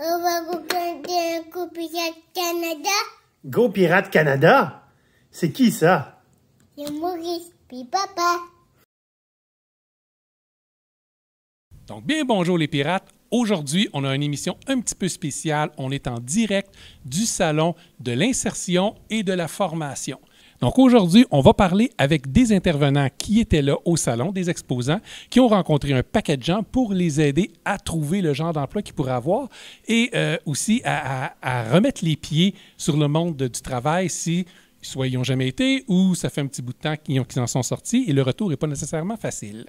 On va regarder un Go Pirate Canada. Go Pirate Canada? C'est qui ça? C'est Maurice, puis papa. Donc, bien bonjour les pirates. Aujourd'hui, on a une émission un petit peu spéciale. On est en direct du Salon de l'insertion et de la formation. Donc aujourd'hui, on va parler avec des intervenants qui étaient là au salon, des exposants, qui ont rencontré un paquet de gens pour les aider à trouver le genre d'emploi qu'ils pourraient avoir et aussi à remettre les pieds sur le monde du travail si soit ils n'ont jamais été ou ça fait un petit bout de temps qu'ils en sont sortis et le retour n'est pas nécessairement facile.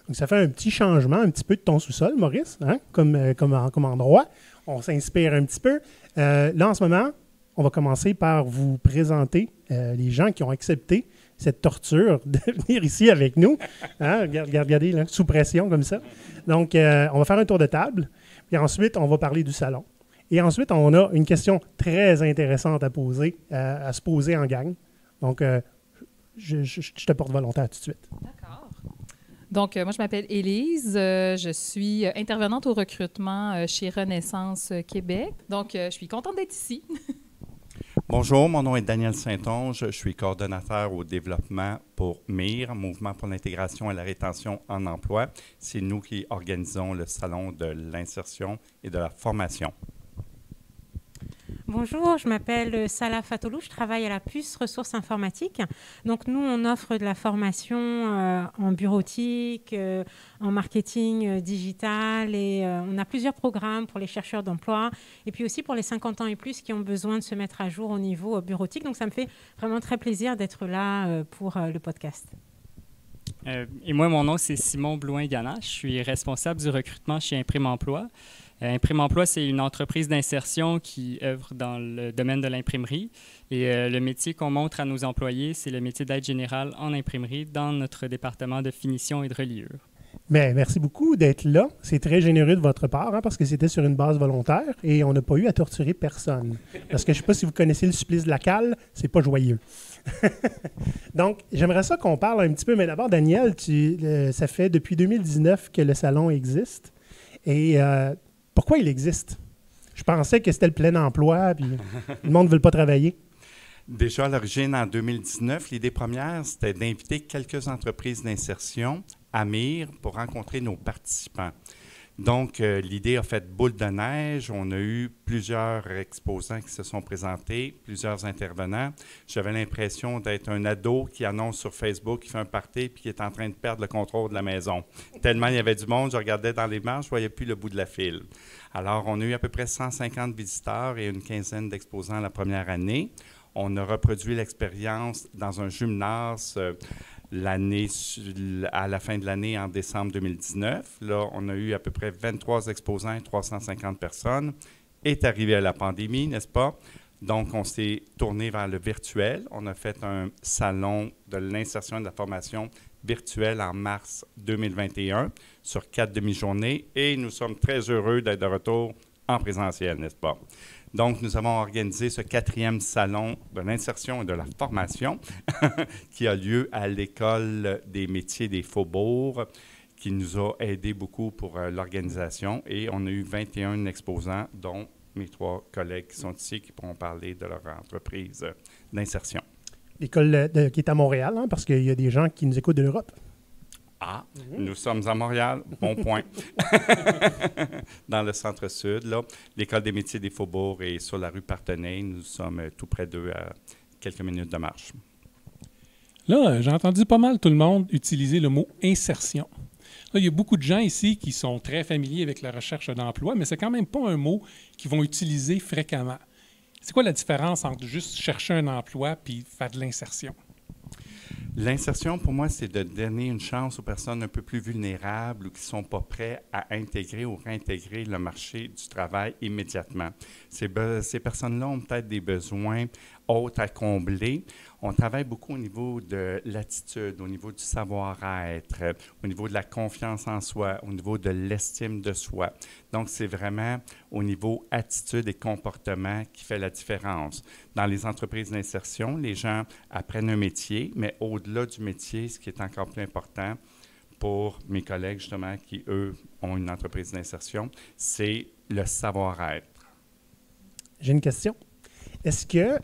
Donc, ça fait un petit changement, un petit peu de ton sous-sol, Maurice, hein? comme endroit. On s'inspire un petit peu. Là, en ce moment, on va commencer par vous présenter les gens qui ont accepté cette torture de venir ici avec nous. Hein? Regardez, là, sous pression comme ça. Donc, on va faire un tour de table. Puis ensuite, on va parler du salon. Et ensuite, on a une question très intéressante à poser, à se poser en gang. Donc, je te porte volontaire tout de suite. D'accord. Donc, moi, je m'appelle Élise. Je suis intervenante au recrutement chez Renaissance Québec. Donc, je suis contente d'être ici. Bonjour, mon nom est Daniel Saint-Onge. Je suis coordonnateur au développement pour MIR, Mouvement pour l'intégration et la rétention en emploi. C'est nous qui organisons le Salon de l'insertion et de la formation. Bonjour, je m'appelle Salah Fatolou, je travaille à la Puce Ressources Informatiques. Donc nous, on offre de la formation en bureautique, en marketing digital et on a plusieurs programmes pour les chercheurs d'emploi et puis aussi pour les 50 ans et plus qui ont besoin de se mettre à jour au niveau bureautique. Donc ça me fait vraiment très plaisir d'être là pour le podcast. Et moi, mon nom, c'est Simon Blouin-Gana. Je suis responsable du recrutement chez Imprime Emploi. Imprime Emploi, c'est une entreprise d'insertion qui œuvre dans le domaine de l'imprimerie. Et le métier qu'on montre à nos employés, c'est le métier d'aide générale en imprimerie dans notre département de finition et de reliure. Bien, merci beaucoup d'être là. C'est très généreux de votre part, hein, parce que c'était sur une base volontaire et on n'a pas eu à torturer personne. Parce que je ne sais pas si vous connaissez le supplice de la cale, c'est pas joyeux. Donc, j'aimerais ça qu'on parle un petit peu, mais d'abord, Daniel, ça fait depuis 2019 que le salon existe. Et pourquoi il existe? Je pensais que c'était le plein emploi, puis le monde ne veut pas travailler. Déjà à l'origine, en 2019, l'idée première, c'était d'inviter quelques entreprises d'insertion à MIR pour rencontrer nos participants. Donc, l'idée a fait boule de neige. On a eu plusieurs exposants qui se sont présentés, plusieurs intervenants. J'avais l'impression d'être un ado qui annonce sur Facebook qu'il fait un party puis qui est en train de perdre le contrôle de la maison. Tellement il y avait du monde, je regardais dans les marches, je ne voyais plus le bout de la file. Alors, on a eu à peu près 150 visiteurs et une quinzaine d'exposants la première année. On a reproduit l'expérience dans un gymnase à la fin de l'année, en décembre 2019. Là, on a eu à peu près 23 exposants et 350 personnes. Est arrivée la pandémie, n'est-ce pas? Donc, on s'est tourné vers le virtuel. On a fait un salon de l'insertion et de la formation virtuelle en mars 2021 sur 4 demi-journées et nous sommes très heureux d'être de retour en présentiel, n'est-ce pas? Donc, nous avons organisé ce 4e salon de l'insertion et de la formation qui a lieu à l'École des métiers des Faubourgs, qui nous a aidé beaucoup pour l'organisation. Et on a eu 21 exposants, dont mes 3 collègues qui sont ici, qui pourront parler de leur entreprise d'insertion. L'école qui est à Montréal, hein, parce qu'il y a des gens qui nous écoutent de l'Europe. Ah, nous sommes à Montréal, bon point. Dans le centre-sud, là, l'École des métiers des Faubourgs est sur la rue Partenay. Nous sommes tout près d'eux à quelques minutes de marche. Là, j'ai entendu pas mal tout le monde utiliser le mot « insertion ». Là, il y a beaucoup de gens ici qui sont très familiers avec la recherche d'emploi, mais c'est quand même pas un mot qu'ils vont utiliser fréquemment. C'est quoi la différence entre juste chercher un emploi puis faire de l'insertion? L'insertion, pour moi, c'est de donner une chance aux personnes un peu plus vulnérables ou qui ne sont pas prêtes à intégrer ou réintégrer le marché du travail immédiatement. Ces personnes-là ont peut-être des besoins autres à combler. On travaille beaucoup au niveau de l'attitude, au niveau du savoir-être, au niveau de la confiance en soi, au niveau de l'estime de soi. Donc, c'est vraiment au niveau attitude et comportement qui fait la différence. Dans les entreprises d'insertion, les gens apprennent un métier, mais au-delà du métier, ce qui est encore plus important, pour mes collègues, justement, qui, eux, ont une entreprise d'insertion, c'est le savoir-être. J'ai une question. Est-ce que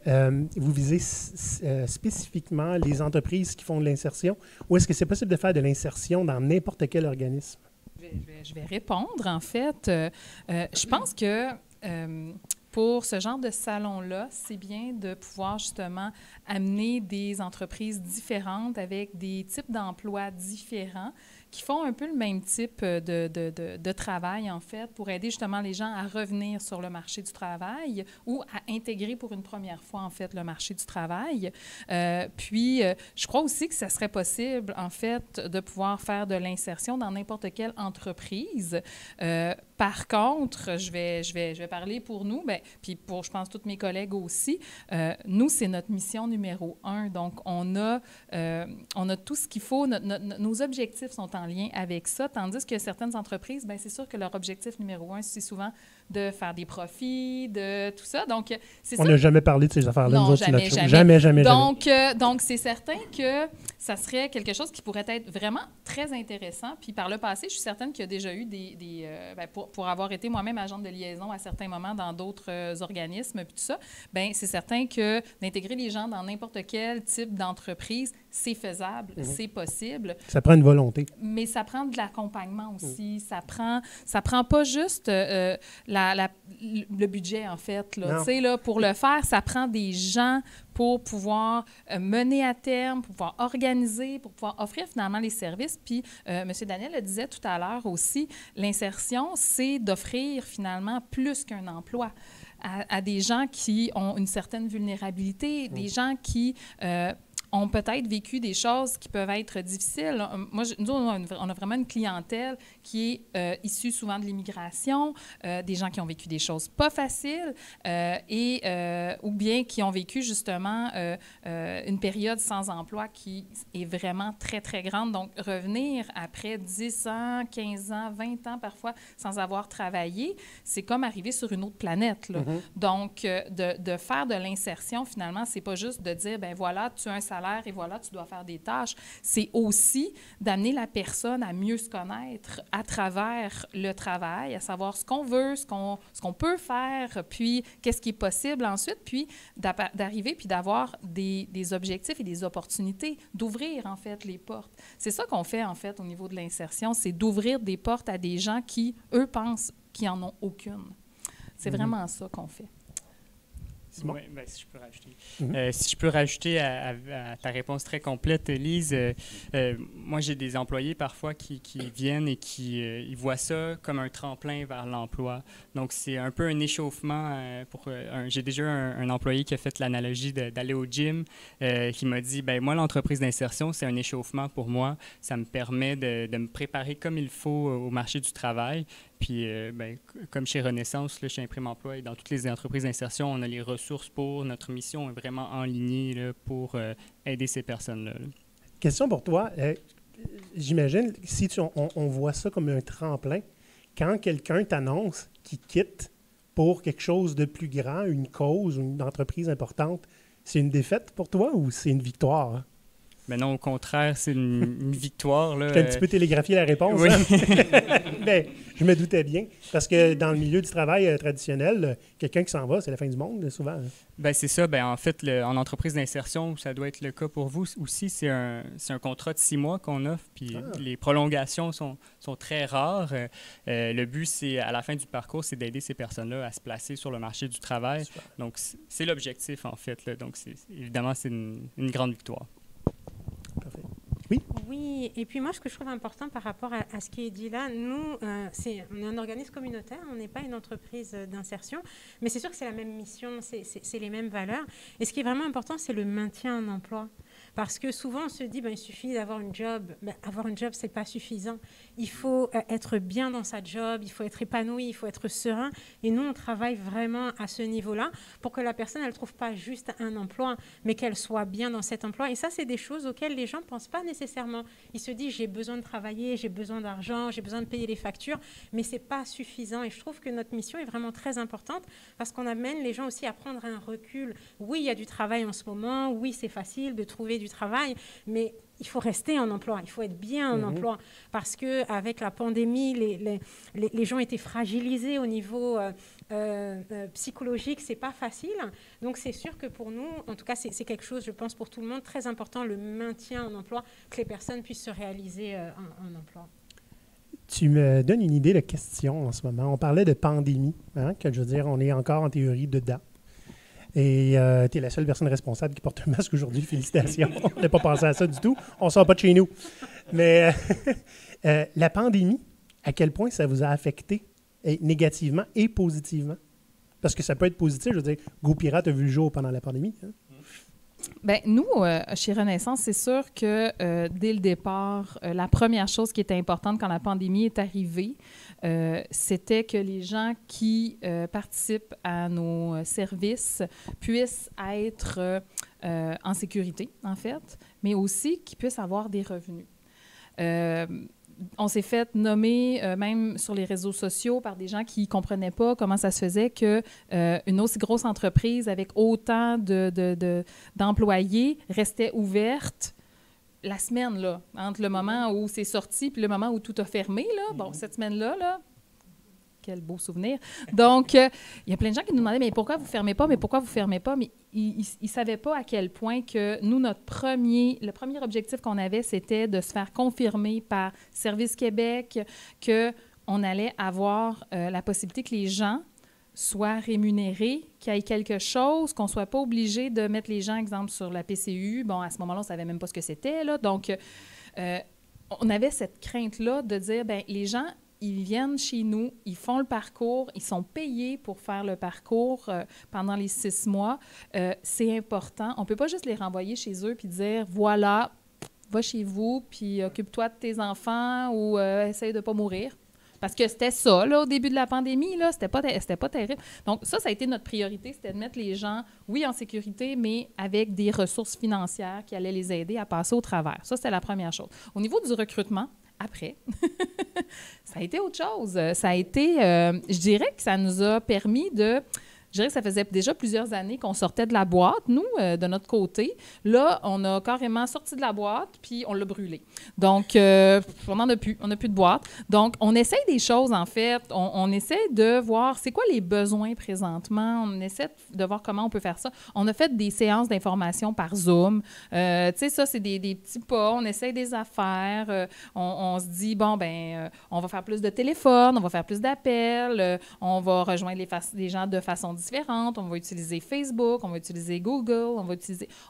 vous visez spécifiquement les entreprises qui font de l'insertion ou est-ce que c'est possible de faire de l'insertion dans n'importe quel organisme? Je vais répondre, en fait. Je pense que pour ce genre de salon-là, c'est bien de pouvoir justement amener des entreprises différentes avec des types d'emplois différents qui font un peu le même type de travail, en fait, pour aider justement les gens à revenir sur le marché du travail ou à intégrer pour une première fois, en fait, le marché du travail. Puis, je crois aussi que ça serait possible, en fait, de pouvoir faire de l'insertion dans n'importe quelle entreprise. Par contre, je vais parler pour nous, bien, puis pour, je pense, tous mes collègues aussi. Nous, c'est notre mission numéro 1. Donc, on a tout ce qu'il faut. Nos objectifs sont en lien avec ça, tandis que certaines entreprises, bien, c'est sûr que leur objectif numéro 1, c'est souvent de faire des profits, de tout ça. Donc, c'est On n'a jamais parlé de ces affaires-là. Non, nous autres, jamais, c'est notre jamais. Jamais. Donc, c'est certain que ça serait quelque chose qui pourrait être vraiment très intéressant. Puis par le passé, je suis certaine qu'il y a déjà eu pour avoir été moi-même agente de liaison à certains moments dans d'autres organismes, puis tout ça, bien, c'est certain que d'intégrer les gens dans n'importe quel type d'entreprise, c'est faisable, c'est possible. Ça prend une volonté. Mais ça prend de l'accompagnement aussi. Ça prend pas juste le budget, en fait. Là. Tu sais, là, pour le faire, ça prend des gens pour pouvoir mener à terme, pour pouvoir organiser, pour pouvoir offrir finalement les services. Puis, M. Daniel le disait tout à l'heure aussi, l'insertion, c'est d'offrir finalement plus qu'un emploi à des gens qui ont une certaine vulnérabilité, des gens qui ont peut-être vécu des choses qui peuvent être difficiles. Nous, on a vraiment une clientèle qui est issue souvent de l'immigration, des gens qui ont vécu des choses pas faciles ou bien qui ont vécu justement une période sans emploi qui est vraiment très, très grande. Donc, revenir après 10 ans, 15 ans, 20 ans parfois sans avoir travaillé, c'est comme arriver sur une autre planète. Là. Donc, de faire de l'insertion, finalement, c'est pas juste de dire, ben voilà, tu as un salaire et voilà, tu dois faire des tâches. C'est aussi d'amener la personne à mieux se connaître à travers le travail, à savoir ce qu'on veut, ce qu'on peut faire, puis qu'est-ce qui est possible ensuite, puis d'arriver puis d'avoir des objectifs et des opportunités, d'ouvrir en fait les portes. C'est ça qu'on fait en fait au niveau de l'insertion, c'est d'ouvrir des portes à des gens qui, eux, pensent qu'ils n'en ont aucune. C'est vraiment ça qu'on fait. Oui, bien, si je peux rajouter. Si je peux rajouter à ta réponse très complète, Lise, moi, j'ai des employés parfois qui viennent et qui ils voient ça comme un tremplin vers l'emploi. Donc, c'est un peu un échauffement. J'ai déjà un employé qui a fait l'analogie d'aller au gym, qui m'a dit, ben moi, l'entreprise d'insertion, c'est un échauffement pour moi. Ça me permet de me préparer comme il faut au marché du travail. Puis, comme chez Renaissance, là, chez Imprime Emploi et dans toutes les entreprises d'insertion, on a les ressources pour. Notre mission est vraiment enlignée là, pour aider ces personnes-là. Question pour toi. J'imagine, si on voit ça comme un tremplin, quand quelqu'un t'annonce qu'il quitte pour quelque chose de plus grand, une cause ou une entreprise importante, c'est une défaite pour toi ou c'est une victoire? Mais non, au contraire, c'est une victoire. Là. Je t'ai un petit peu télégraphié la réponse. Oui. Hein? Bien, je me doutais bien. Parce que dans le milieu du travail traditionnel, quelqu'un qui s'en va, c'est la fin du monde, souvent. Bien, c'est ça. Bien, en fait, en entreprise d'insertion, ça doit être le cas pour vous aussi. C'est un contrat de 6 mois qu'on offre. Puis les prolongations sont très rares. Le but, c'est à la fin du parcours, c'est d'aider ces personnes-là à se placer sur le marché du travail. Super. Donc, c'est l'objectif, en fait. Là. Donc, évidemment, c'est une grande victoire. Parfait. Oui? Oui, et puis moi, ce que je trouve important par rapport à ce qui est dit là, nous, on est un organisme communautaire, on n'est pas une entreprise d'insertion, mais c'est sûr que c'est la même mission, c'est les mêmes valeurs. Et ce qui est vraiment important, c'est le maintien en emploi. Parce que souvent, on se dit, il suffit d'avoir un job. Avoir un job, ce n'est pas suffisant. Il faut être bien dans sa job, il faut être épanoui, il faut être serein. Et nous, on travaille vraiment à ce niveau-là pour que la personne, elle ne trouve pas juste un emploi, mais qu'elle soit bien dans cet emploi. Et ça, c'est des choses auxquelles les gens ne pensent pas nécessairement. Ils se disent, j'ai besoin de travailler, j'ai besoin d'argent, j'ai besoin de payer les factures, mais ce n'est pas suffisant. Et je trouve que notre mission est vraiment très importante parce qu'on amène les gens aussi à prendre un recul. Oui, il y a du travail en ce moment. Oui, c'est facile de trouver du travail, mais il faut rester en emploi, il faut être bien en emploi, parce qu'avec la pandémie, les gens étaient fragilisés au niveau psychologique, c'est pas facile. Donc c'est sûr que pour nous, en tout cas, c'est quelque chose, je pense, pour tout le monde, très important, le maintien en emploi, que les personnes puissent se réaliser en emploi. Tu me donnes une idée de question en ce moment. On parlait de pandémie, que je veux dire, on est encore en théorie dedans. Et tu es la seule personne responsable qui porte un masque aujourd'hui. Félicitations. On n'a pas pensé à ça du tout. On ne sort pas de chez nous. Mais la pandémie, à quel point ça vous a affecté négativement et positivement? Parce que ça peut être positif. Je veux dire, GoPirate a vu le jour pendant la pandémie. Hein? Bien, nous, chez Renaissance, c'est sûr que dès le départ, la première chose qui était importante quand la pandémie est arrivée, c'était que les gens qui participent à nos services puissent être en sécurité, en fait, mais aussi qu'ils puissent avoir des revenus. On s'est fait nommer, même sur les réseaux sociaux, par des gens qui ne comprenaient pas comment ça se faisait qu'une aussi grosse entreprise avec autant d'employés restait ouverte la semaine, là, entre le moment où c'est sorti et le moment où tout a fermé. Là. Bon, cette semaine-là, quel beau souvenir. Donc, il y a plein de gens qui nous demandaient « Mais pourquoi vous ne fermez pas? Mais pourquoi vous ne fermez pas? » Mais ils ne savaient pas à quel point que nous, le premier objectif qu'on avait, c'était de se faire confirmer par Service Québec qu'on allait avoir la possibilité que les gens soient rémunérés, qu'il y ait quelque chose, qu'on ne soit pas obligé de mettre les gens, exemple, sur la PCU. Bon, à ce moment-là, on ne savait même pas ce que c'était, là. Donc, on avait cette crainte-là de dire, bien, les gens, ils viennent chez nous, ils font le parcours, ils sont payés pour faire le parcours pendant les 6 mois. C'est important. On ne peut pas juste les renvoyer chez eux puis dire, voilà, va chez vous, puis occupe-toi de tes enfants ou essaye de ne pas mourir. Parce que c'était ça, là, au début de la pandémie, là, c'était pas terrible. Donc, ça a été notre priorité, c'était de mettre les gens, oui, en sécurité, mais avec des ressources financières qui allaient les aider à passer au travers. Ça, c'était la première chose. Au niveau du recrutement, après, ça a été autre chose. Ça a été, je dirais que ça nous a permis de... Je dirais que ça faisait déjà plusieurs années qu'on sortait de la boîte, nous, de notre côté. Là, on a carrément sorti de la boîte, puis on l'a brûlée. Donc, on n'en a plus. On n'a plus de boîte. Donc, on essaye des choses, en fait. On essaie de voir c'est quoi les besoins présentement. On essaie de voir comment on peut faire ça. On a fait des séances d'information par Zoom. Tu sais, ça, c'est des petits pas. On essaye des affaires. On se dit, bon, ben on va faire plus de téléphone, on va faire plus d'appels, on va rejoindre les gens de façon différentes, on va utiliser Facebook, on va utiliser Google,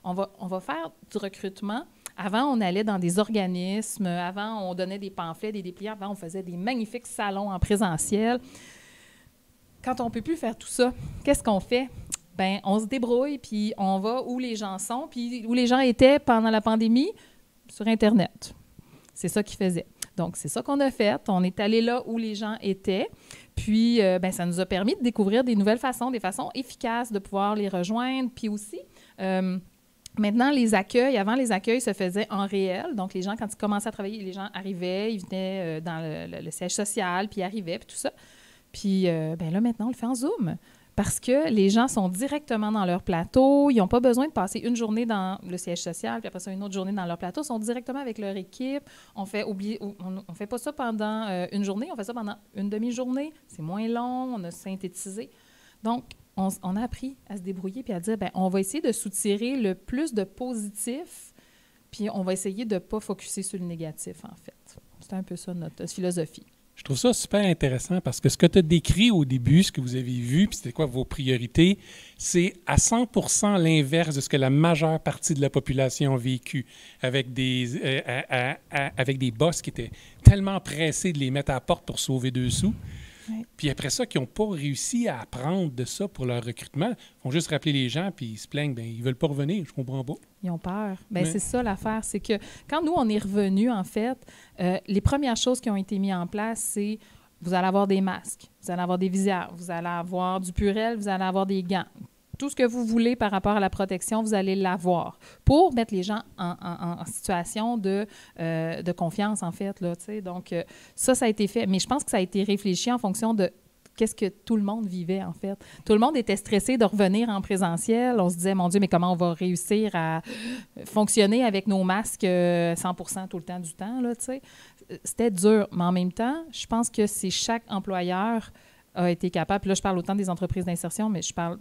on va faire du recrutement. Avant, on allait dans des organismes, avant, on donnait des pamphlets, des dépliants, avant, on faisait des magnifiques salons en présentiel. Quand on ne peut plus faire tout ça, qu'est-ce qu'on fait? Bien, on se débrouille, puis on va où les gens sont, puis où les gens étaient pendant la pandémie, sur Internet. C'est ça qu'ils faisaient. Donc, c'est ça qu'on a fait. On est allé là où les gens étaient. Puis, ça nous a permis de découvrir des nouvelles façons, des façons efficaces de pouvoir les rejoindre. Puis aussi, maintenant, avant, les accueils se faisaient en réel. Donc, les gens, quand ils commençaient à travailler, les gens arrivaient, ils venaient dans le siège social, puis ils arrivaient, puis tout ça. Puis, là, maintenant, on le fait en Zoom. Parce que les gens sont directement dans leur plateau. Ils n'ont pas besoin de passer une journée dans le siège social, puis après ça, une autre journée dans leur plateau. Ils sont directement avec leur équipe. On fait pas ça pendant une journée, on fait ça pendant une demi-journée. C'est moins long, on a synthétisé. Donc, on a appris à se débrouiller puis à dire, bien, on va essayer de soutirer le plus de positif, puis on va essayer de ne pas focusser sur le négatif, en fait. C'est un peu ça notre philosophie. Je trouve ça super intéressant parce que ce que tu as décrit au début, ce que vous avez vu, puis c'était quoi vos priorités, c'est à 100% l'inverse de ce que la majeure partie de la population a vécu, avec des boss qui étaient tellement pressés de les mettre à la porte pour sauver 2 sous. Ouais. Puis après ça, qui n'ont pas réussi à apprendre de ça pour leur recrutement, ils font juste rappeler les gens, puis ils se plaignent, bien, ils ne veulent pas revenir, je comprends pas. Ils ont peur. Bien, c'est ça l'affaire, c'est que quand nous, on est revenus, en fait, les premières choses qui ont été mises en place, c'est vous allez avoir des masques, vous allez avoir des visières, vous allez avoir du Purell, vous allez avoir des gants. Tout ce que vous voulez par rapport à la protection, vous allez l'avoir pour mettre les gens en situation de confiance, en fait. Là, donc, ça a été fait. Mais je pense que ça a été réfléchi en fonction de qu'est-ce que tout le monde vivait, en fait. Tout le monde était stressé de revenir en présentiel. On se disait, mon Dieu, mais comment on va réussir à fonctionner avec nos masques 100% tout le temps du temps, là, tu sais. C'était dur, mais en même temps, je pense que c'est chaque employeur a été capable, puis là, je parle autant des entreprises d'insertion, mais je parle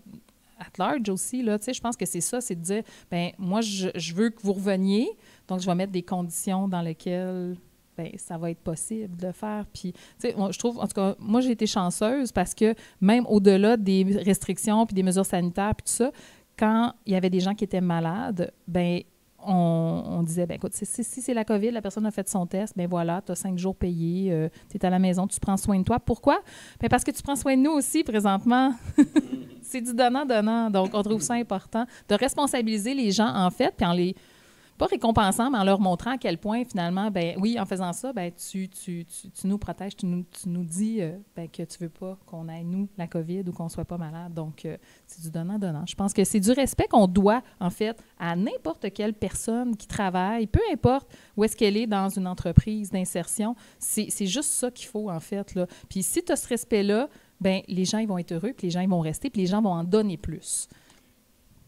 at large aussi, là, tu sais, je pense que c'est ça, c'est de dire, bien, moi, je veux que vous reveniez, donc je vais mettre des conditions dans lesquelles, bien, ça va être possible de le faire. Puis, tu sais, je trouve, en tout cas, moi, j'ai été chanceuse parce que même au-delà des restrictions puis des mesures sanitaires puis tout ça, quand il y avait des gens qui étaient malades, bien, on disait, bien, écoute, si c'est la COVID, la personne a fait son test, bien voilà, tu as 5 jours payés, tu es à la maison, tu prends soin de toi. Pourquoi? Bien, parce que tu prends soin de nous aussi présentement. C'est du donnant-donnant. Donc, on trouve ça important de responsabiliser les gens, en fait, puis en les, pas récompensant, mais en leur montrant à quel point, finalement, ben oui, en faisant ça, ben tu nous protèges, tu nous dis ben, que tu veux pas qu'on ait, nous, la COVID ou qu'on soit pas malade. Donc, c'est du donnant-donnant. Je pense que c'est du respect qu'on doit, en fait, à n'importe quelle personne qui travaille, peu importe où est-ce qu'elle est dans une entreprise d'insertion. C'est juste ça qu'il faut, en fait, là. Puis si tu as ce respect-là, ben les gens, ils vont être heureux, puis les gens, ils vont rester, puis les gens vont en donner plus.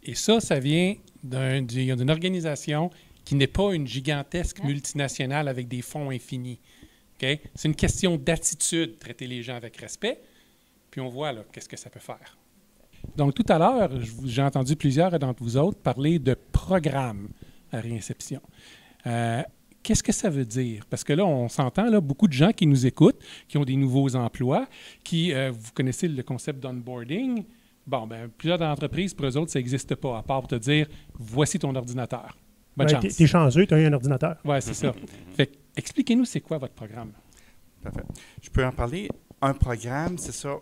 Et ça vient d'une organisation qui n'est pas une gigantesque multinationale avec des fonds infinis. Okay? C'est une question d'attitude, traiter les gens avec respect, puis on voit là, qu'est-ce que ça peut faire. Donc, tout à l'heure, j'ai entendu plusieurs d'entre vous autres parler de programme à réinception. Qu'est-ce que ça veut dire? Parce que là, on s'entend, là, beaucoup de gens qui nous écoutent, qui ont des nouveaux emplois, qui, vous connaissez le concept d'onboarding. Bon, bien, plusieurs entreprises, pour eux autres, ça n'existe pas, à part pour te dire, voici ton ordinateur. Bonne chance. T'es chanceux, tu as eu un ordinateur. Oui, c'est ça. Fait expliquez-nous, c'est quoi votre programme? Parfait. Je peux en parler. Un programme, c'est ça,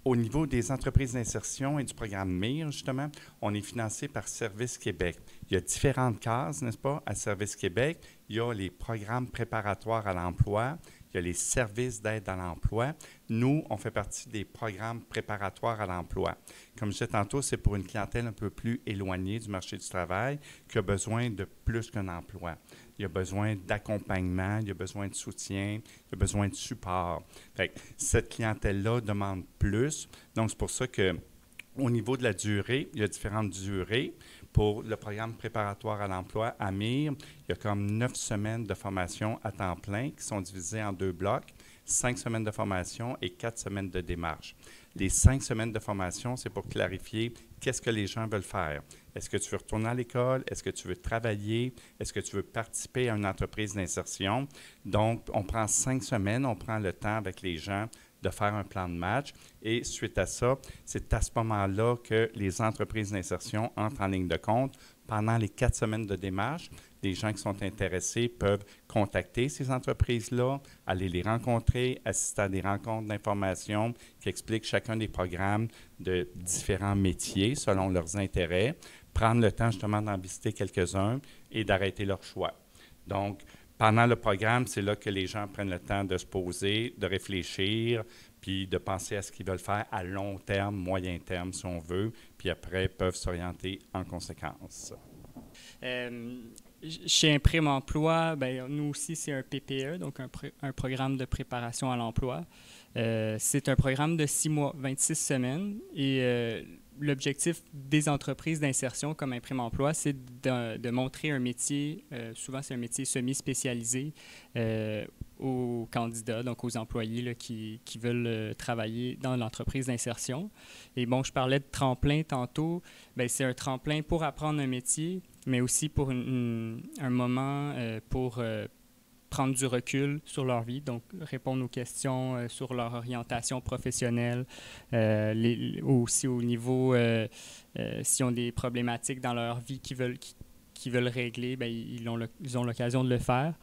au niveau des entreprises d'insertion et du programme MIR, justement, on est financé par Service Québec. Il y a différentes cases, n'est-ce pas, à Service Québec. Il y a les programmes préparatoires à l'emploi. Il y a les services d'aide à l'emploi. Nous, on fait partie des programmes préparatoires à l'emploi. Comme je disais tantôt, c'est pour une clientèle un peu plus éloignée du marché du travail qui a besoin de plus qu'un emploi. Il y a besoin d'accompagnement, il y a besoin de soutien, il y a besoin de support. Fait que cette clientèle-là demande plus. Donc, c'est pour ça qu'au niveau de la durée, il y a différentes durées. Pour le programme préparatoire à l'emploi à MIR, il y a comme 9 semaines de formation à temps plein qui sont divisées en 2 blocs, 5 semaines de formation et 4 semaines de démarche. Les 5 semaines de formation, c'est pour clarifier qu'est-ce que les gens veulent faire. Est-ce que tu veux retourner à l'école? Est-ce que tu veux travailler? Est-ce que tu veux participer à une entreprise d'insertion? Donc, on prend 5 semaines, on prend le temps avec les gens de faire un plan de match. Et suite à ça, c'est à ce moment-là que les entreprises d'insertion entrent en ligne de compte. Pendant les 4 semaines de démarche, les gens qui sont intéressés peuvent contacter ces entreprises-là, aller les rencontrer, assister à des rencontres d'information qui expliquent chacun des programmes de différents métiers selon leurs intérêts, prendre le temps justement d'en visiter quelques-uns et d'arrêter leur choix. Donc, pendant le programme, c'est là que les gens prennent le temps de se poser, de réfléchir, puis de penser à ce qu'ils veulent faire à long terme, moyen terme, si on veut, puis après, peuvent s'orienter en conséquence. Chez Imprime Emploi, bien, nous aussi, c'est un PPE, donc un programme de préparation à l'emploi. C'est un programme de 6 mois, 26 semaines, et l'objectif des entreprises d'insertion comme Imprime Emploi, c'est de montrer un métier, souvent c'est un métier semi-spécialisé, aux candidats, donc aux employés là, qui veulent travailler dans l'entreprise d'insertion. Et bon, je parlais de tremplin tantôt. Bien, c'est un tremplin pour apprendre un métier, mais aussi pour un moment pour prendre du recul sur leur vie, donc répondre aux questions sur leur orientation professionnelle, aussi au niveau, s'ils ont des problématiques dans leur vie qu'ils veulent régler, bien, ils ont l'occasion de le faire.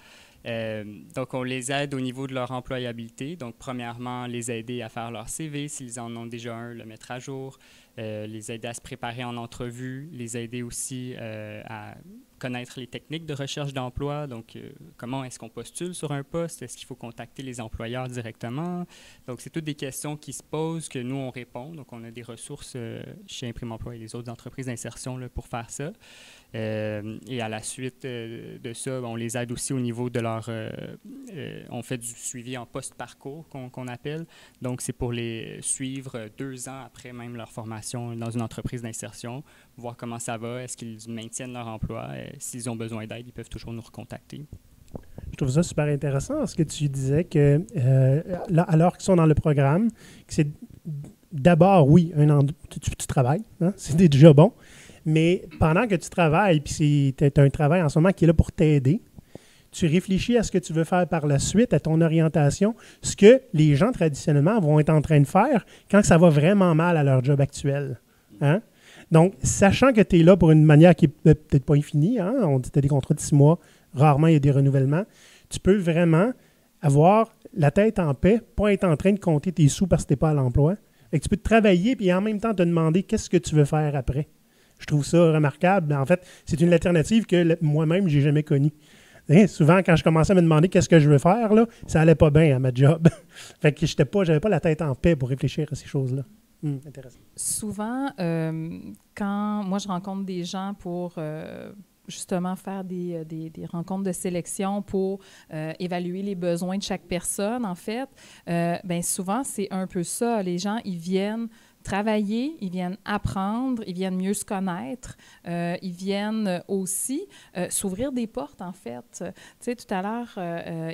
Donc, on les aide au niveau de leur employabilité. Donc, premièrement, les aider à faire leur CV, s'ils en ont déjà un, le mettre à jour, les aider à se préparer en entrevue, les aider aussi à connaître les techniques de recherche d'emploi. Donc, comment est-ce qu'on postule sur un poste? Est-ce qu'il faut contacter les employeurs directement? Donc, c'est toutes des questions qui se posent que nous, on répond. Donc, on a des ressources chez Imprime Emploi et les autres entreprises d'insertion là, pour faire ça. Et à la suite de ça, on les aide aussi au niveau de leur on fait du suivi en post-parcours qu'on appelle. Donc, c'est pour les suivre 2 ans après même leur formation dans une entreprise d'insertion, voir comment ça va, est-ce qu'ils maintiennent leur emploi, s'ils ont besoin d'aide, ils peuvent toujours nous recontacter. Je trouve ça super intéressant, ce que tu disais, que là, alors qu'ils sont dans le programme, que c'est d'abord, oui, tu travailles, hein, c'est déjà bon, mais pendant que tu travailles, puis tu as un travail en ce moment qui est là pour t'aider, tu réfléchis à ce que tu veux faire par la suite, à ton orientation, ce que les gens traditionnellement vont être en train de faire quand ça va vraiment mal à leur job actuel. Hein? Donc, sachant que tu es là pour une manière qui n'est peut-être pas infinie, hein? On dit que tu as des contrats de 6 mois, rarement il y a des renouvellements, tu peux vraiment avoir la tête en paix, pas être en train de compter tes sous parce que tu n'es pas à l'emploi. Fait que tu peux travailler et en même temps te demander qu'est-ce que tu veux faire après. Je trouve ça remarquable. En fait, c'est une alternative que moi-même, je n'ai jamais connue. Souvent, quand je commençais à me demander qu'est-ce que je veux faire, là, ça allait pas bien à ma job. Fait que j'avais pas la tête en paix pour réfléchir à ces choses-là. Intéressant. Souvent, quand moi je rencontre des gens pour justement faire des rencontres de sélection pour évaluer les besoins de chaque personne, en fait, bien souvent, c'est un peu ça. Les gens, ils viennent travailler, ils viennent apprendre, ils viennent mieux se connaître, ils viennent aussi s'ouvrir des portes, en fait. Tu sais, tout à l'heure,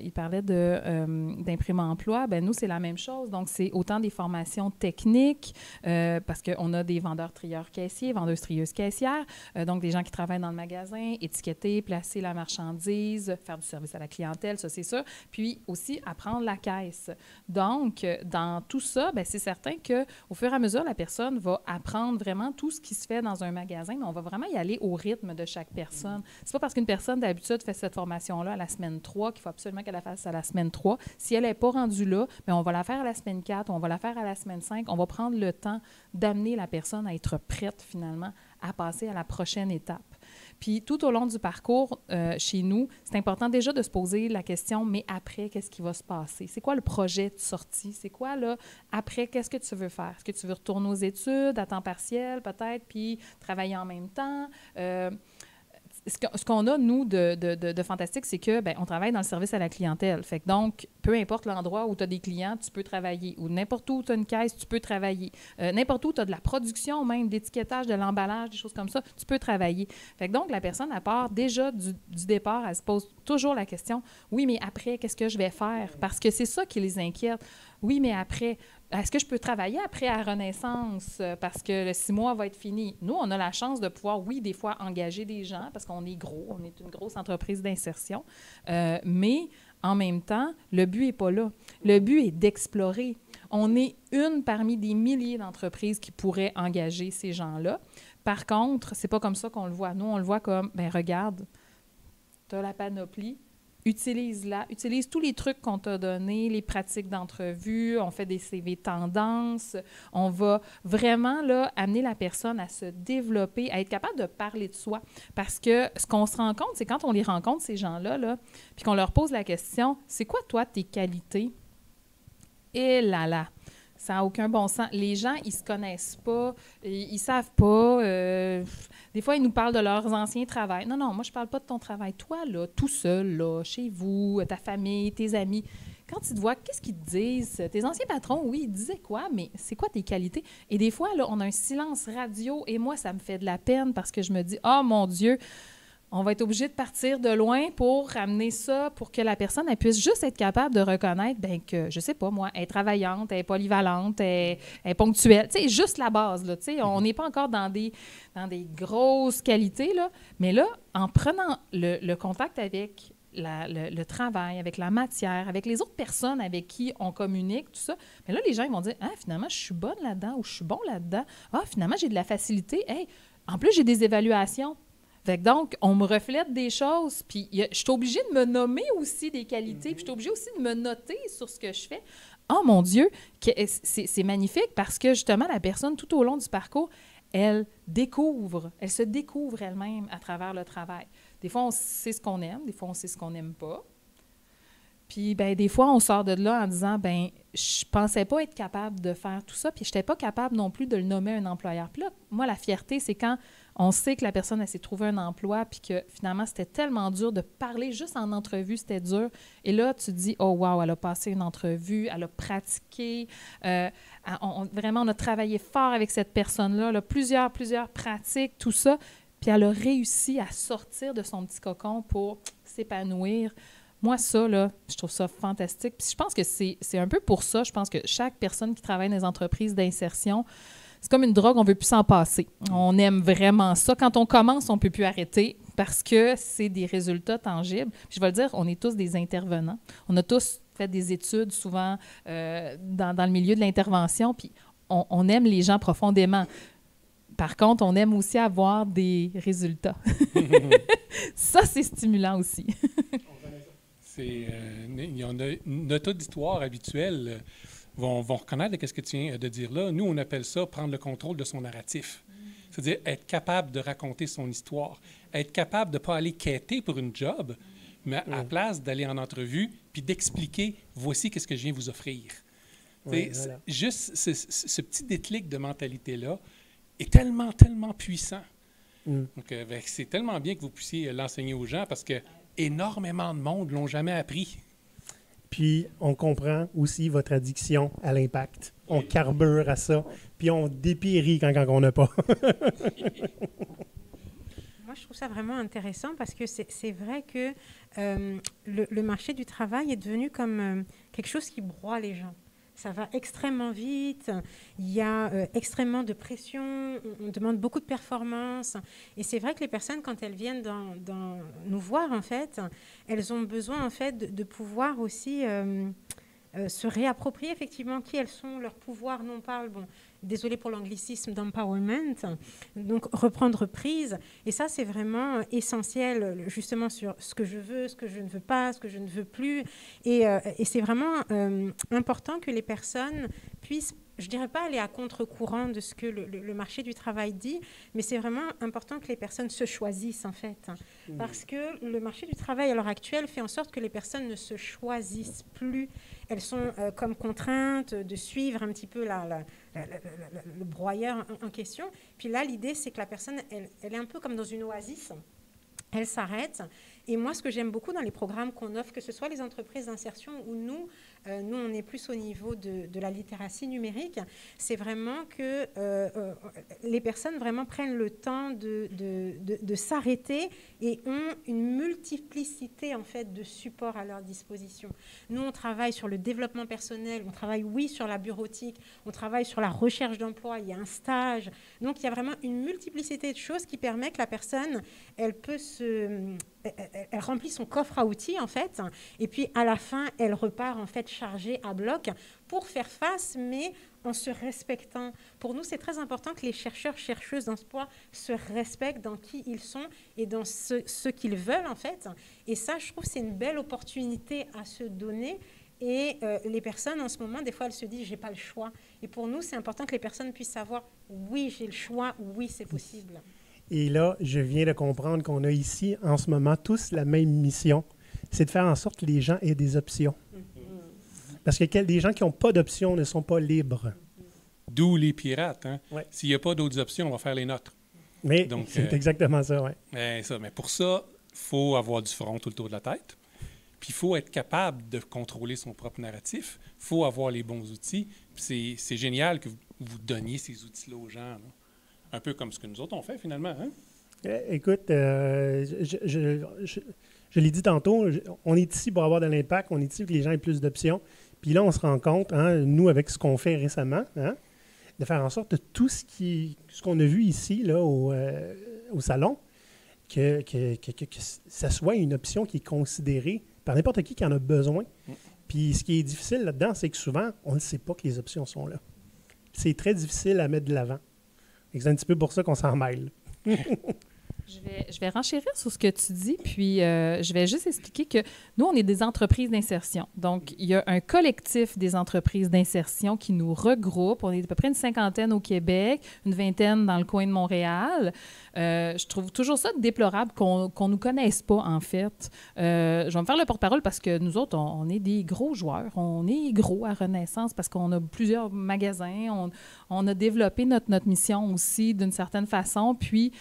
il parlait d'imprime-emploi. Bien, nous, c'est la même chose. Donc, c'est autant des formations techniques, parce qu'on a des vendeurs trieurs caissiers, vendeuses trieuses caissières, donc des gens qui travaillent dans le magasin, étiqueter, placer la marchandise, faire du service à la clientèle, ça, c'est ça. Puis aussi, apprendre la caisse. Donc, dans tout ça, bien, c'est certain qu'au fur et à mesure, la personne va apprendre vraiment tout ce qui se fait dans un magasin, mais on va vraiment y aller au rythme de chaque personne. C'est pas parce qu'une personne d'habitude fait cette formation-là à la semaine 3 qu'il faut absolument qu'elle la fasse à la semaine 3. Si elle n'est pas rendue là, bien, on va la faire à la semaine 4, on va la faire à la semaine 5. On va prendre le temps d'amener la personne à être prête finalement à passer à la prochaine étape. Puis tout au long du parcours, chez nous, c'est important déjà de se poser la question, mais après, qu'est-ce qui va se passer? C'est quoi le projet de sortie? C'est quoi, là, après, qu'est-ce que tu veux faire? Est-ce que tu veux retourner aux études, à temps partiel peut-être, puis travailler en même temps? Ce qu'on a, nous, de fantastique, c'est que ben, on travaille dans le service à la clientèle. Fait que donc, peu importe l'endroit où tu as des clients, tu peux travailler. Ou n'importe où tu as une caisse, tu peux travailler. N'importe où tu as de la production même, d'étiquetage, de l'emballage, des choses comme ça, tu peux travailler. Fait que donc, la personne, à part déjà du départ, elle se pose toujours la question, oui, mais après, qu'est-ce que je vais faire? Parce que c'est ça qui les inquiète. Oui, mais après, est-ce que je peux travailler après à Renaissance parce que le 6 mois va être fini? Nous, on a la chance de pouvoir, oui, des fois, engager des gens parce qu'on est gros, on est une grosse entreprise d'insertion, mais en même temps, le but n'est pas là. Le but est d'explorer. On est une parmi des milliers d'entreprises qui pourraient engager ces gens-là. Par contre, c'est pas comme ça qu'on le voit. Nous, on le voit comme, bien, regarde, tu as la panoplie, utilise-la, utilise tous les trucs qu'on t'a donnés, les pratiques d'entrevue, on fait des CV tendances, on va vraiment là, amener la personne à se développer, à être capable de parler de soi. Parce que ce qu'on se rend compte, c'est quand on les rencontre, ces gens-là, là, puis qu'on leur pose la question, c'est quoi toi tes qualités? Et là, ça n'a aucun bon sens. Les gens, ils ne se connaissent pas, ils ne savent pas. Des fois, ils nous parlent de leurs anciens travails. Non, moi, je ne parle pas de ton travail. Toi, là, tout seul, là, chez vous, ta famille, tes amis, quand ils te voient, qu'est-ce qu'ils te disent? Tes anciens patrons, oui, ils disaient quoi, mais c'est quoi tes qualités? Et des fois, là, on a un silence radio et moi, ça me fait de la peine parce que je me dis, oh mon Dieu, on va être obligé de partir de loin pour ramener ça, pour que la personne elle puisse juste être capable de reconnaître bien, que, je sais pas moi, elle est travaillante, elle est polyvalente, elle est ponctuelle. Tu sais, juste la base, là. Tu sais, on n'est pas encore dans des grosses qualités, là. Mais là, en prenant le contact avec le travail, avec la matière, avec les autres personnes avec qui on communique, tout ça, mais là, les gens ils vont dire « Ah, finalement, je suis bonne là-dedans » ou « Je suis bon là-dedans. Ah, finalement, j'ai de la facilité. Hey, en plus, j'ai des évaluations. » Fait que donc, on me reflète des choses, puis je suis obligée de me nommer aussi des qualités, puis je suis obligée aussi de me noter sur ce que je fais. Oh mon Dieu, c'est magnifique parce que justement, la personne, tout au long du parcours, elle se découvre elle-même à travers le travail. Des fois, on sait ce qu'on aime, des fois, on sait ce qu'on n'aime pas. Puis, ben, des fois, on sort de là en disant, ben, je pensais pas être capable de faire tout ça, puis je n'étais pas capable non plus de le nommer un employeur. Puis là, moi, la fierté, c'est quand on sait que la personne, elle s'est trouvée un emploi, puis que finalement, c'était tellement dur de parler juste en entrevue, c'était dur. Et là, tu te dis, oh wow, elle a passé une entrevue, elle a pratiqué, vraiment, on a travaillé fort avec cette personne-là, là, plusieurs pratiques, tout ça, puis elle a réussi à sortir de son petit cocon pour s'épanouir. Moi, ça, là, je trouve ça fantastique. Puis je pense que c'est un peu pour ça, je pense que chaque personne qui travaille dans les entreprises d'insertion, c'est comme une drogue, on ne veut plus s'en passer. On aime vraiment ça. Quand on commence, on ne peut plus arrêter parce que c'est des résultats tangibles. Puis je vais le dire, on est tous des intervenants. On a tous fait des études, souvent dans le milieu de l'intervention, puis on aime les gens profondément. Par contre, on aime aussi avoir des résultats. Ça, c'est stimulant aussi. Notre auditoire habituel vont reconnaître ce que tu viens de dire là. Nous, on appelle ça prendre le contrôle de son narratif. C'est-à-dire être capable de raconter son histoire, être capable de ne pas aller quêter pour une job, mais à la place d'aller en entrevue puis d'expliquer « voici qu'est-ce que je viens vous offrir ». Voilà. Juste ce petit déclic de mentalité-là est tellement, tellement puissant. Donc, c'est tellement bien que vous puissiez l'enseigner aux gens parce que énormément de monde ne l'ont jamais appris. Puis, on comprend aussi votre addiction à l'impact. On carbure à ça, puis on dépérit quand on n'a pas. Moi, je trouve ça vraiment intéressant parce que c'est vrai que le marché du travail est devenu comme quelque chose qui broie les gens. Ça va extrêmement vite, il y a extrêmement de pression, on demande beaucoup de performance. Et c'est vrai que les personnes, quand elles viennent dans nous voir, en fait, elles ont besoin en fait, de pouvoir aussi se réapproprier effectivement qui elles sont, leur pouvoir, non pas, désolé pour l'anglicisme, d'empowerment, donc reprendre prise. Et ça, c'est vraiment essentiel, justement, sur ce que je veux, ce que je ne veux pas, ce que je ne veux plus. Et c'est vraiment important que les personnes puissent, je ne dirais pas aller à contre-courant de ce que le marché du travail dit, mais c'est vraiment important que les personnes se choisissent, en fait. Parce que le marché du travail, à l'heure actuelle, fait en sorte que les personnes ne se choisissent plus. Elles sont comme contraintes de suivre un petit peu le broyeur en question. Puis là, l'idée, c'est que la personne, elle est un peu comme dans une oasis. Elle s'arrête. Et moi, ce que j'aime beaucoup dans les programmes qu'on offre, que ce soit les entreprises d'insertion ou nous, on est plus au niveau de la littératie numérique, c'est vraiment que les personnes vraiment prennent le temps de s'arrêter et ont une multiplicité en fait, de supports à leur disposition. Nous, on travaille sur le développement personnel, on travaille, oui, sur la bureautique, on travaille sur la recherche d'emploi, il y a un stage. Donc, il y a vraiment une multiplicité de choses qui permet que la personne, elle remplit son coffre à outils, en fait, et puis à la fin, elle repart, en fait, chargée à bloc pour faire face, mais en se respectant. Pour nous, c'est très important que les chercheurs, chercheuses d'emploi se respectent dans qui ils sont et dans ce qu'ils veulent, en fait. Et ça, je trouve, c'est une belle opportunité à se donner. Et les personnes, en ce moment, des fois, elles se disent « j'ai pas le choix ». Et pour nous, c'est important que les personnes puissent savoir « oui, j'ai le choix, oui, c'est possible ». Et là, je viens de comprendre qu'on a ici, en ce moment, tous la même mission. C'est de faire en sorte que les gens aient des options. Parce que des gens qui n'ont pas d'options ne sont pas libres. D'où les pirates. Hein? Ouais. S'il n'y a pas d'autres options, on va faire les nôtres. Mais donc, c'est exactement ça, oui. Mais pour ça, il faut avoir du front tout le tour de la tête. Puis il faut être capable de contrôler son propre narratif. Il faut avoir les bons outils. Puis c'est génial que vous donniez ces outils-là aux gens. Là. Un peu comme ce que nous autres on fait, finalement. Hein? Écoute, je l'ai dit tantôt, on est ici pour avoir de l'impact, on est ici pour que les gens aient plus d'options. Puis là, on se rend compte, hein, nous, avec ce qu'on fait récemment, hein, de faire en sorte que tout ce qu'on a vu ici, là, au salon, que ça soit une option qui est considérée par n'importe qui en a besoin. Puis ce qui est difficile là-dedans, c'est que souvent, on ne sait pas que les options sont là. C'est très difficile à mettre de l'avant. Et c'est un petit peu pour ça qu'on s'en mêle. Je vais renchérir sur ce que tu dis, puis je vais juste expliquer que nous, on est des entreprises d'insertion. Donc, il y a un collectif des entreprises d'insertion qui nous regroupe. On est à peu près une 50aine au Québec, une 20aine dans le coin de Montréal. Je trouve toujours ça déplorable qu'on ne nous connaisse pas, en fait. Je vais me faire le porte-parole parce que nous autres, on est des gros joueurs. On est gros à Renaissance parce qu'on a plusieurs magasins. On a développé notre mission aussi d'une certaine façon. Puis,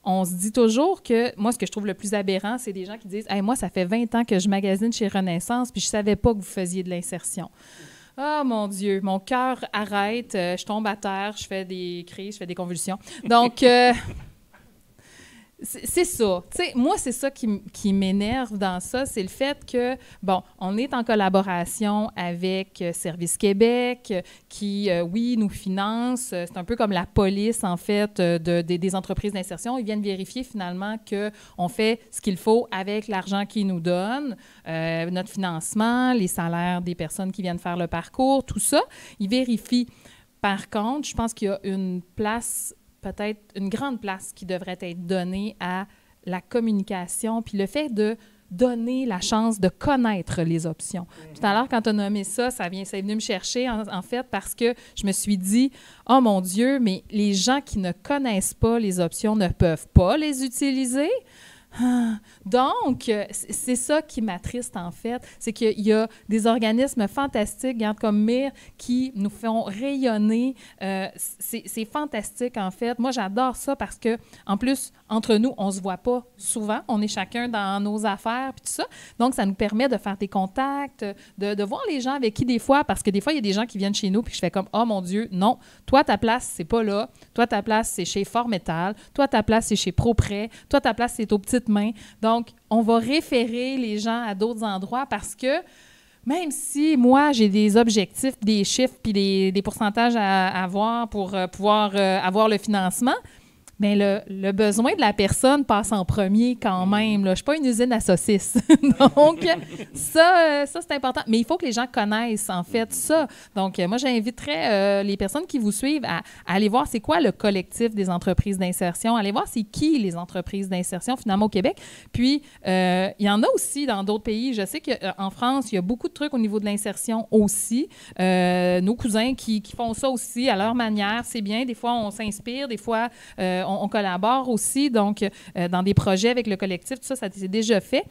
on se dit toujours que, moi, ce que je trouve le plus aberrant, c'est des gens qui disent « Hey, moi, ça fait 20 ans que je magasine chez Renaissance, puis je ne savais pas que vous faisiez de l'insertion. » Ah, mon Dieu, mon cœur arrête, je tombe à terre, je fais des crises, je fais des convulsions. Donc, c'est ça. Tu sais, moi, c'est ça qui m'énerve dans ça, c'est le fait que, bon, on est en collaboration avec Service Québec, qui, oui, nous finance. C'est un peu comme la police, en fait, des entreprises d'insertion. Ils viennent vérifier, finalement, qu'on fait ce qu'il faut avec l'argent qu'ils nous donnent, notre financement, les salaires des personnes qui viennent faire le parcours, tout ça. Ils vérifient. Par contre, je pense qu'il y a une place, peut-être une grande place qui devrait être donnée à la communication, puis le fait de donner la chance de connaître les options. Tout à l'heure, quand tu as nommé ça, ça est venu me chercher, en fait, parce que je me suis dit, « Oh mon Dieu, mais les gens qui ne connaissent pas les options ne peuvent pas les utiliser. » Donc, c'est ça qui m'attriste, en fait. C'est qu'il y a des organismes fantastiques, regarde, comme MIR, qui nous font rayonner. C'est fantastique, en fait. Moi, j'adore ça parce que, en plus, entre nous, on ne se voit pas souvent. On est chacun dans nos affaires, puis tout ça. Donc, ça nous permet de faire des contacts, de voir les gens avec qui, des fois, parce que des fois, il y a des gens qui viennent chez nous, puis je fais comme, « Oh mon Dieu, non, toi, ta place, c'est pas là. Toi, ta place, c'est chez Formetal. Toi, ta place, c'est chez ProPrêt. Toi, ta place, c'est aux petites mains. » Donc, on va référer les gens à d'autres endroits parce que même si moi, j'ai des objectifs, des chiffres puis des pourcentages à avoir pour pouvoir avoir le financement, bien, le besoin de la personne passe en premier quand même. Là. Je ne suis pas une usine à saucisses. Donc, ça c'est important. Mais il faut que les gens connaissent, en fait, ça. Donc, moi, j'inviterais les personnes qui vous suivent à aller voir c'est quoi le collectif des entreprises d'insertion, aller voir c'est qui les entreprises d'insertion, finalement, au Québec. Puis, il y en a aussi dans d'autres pays. Je sais qu'en France, il y a beaucoup de trucs au niveau de l'insertion aussi. Nos cousins qui font ça aussi à leur manière, c'est bien. Des fois, on s'inspire. Des fois, on collabore aussi, donc, dans des projets avec le collectif, tout ça, ça s'est déjà fait.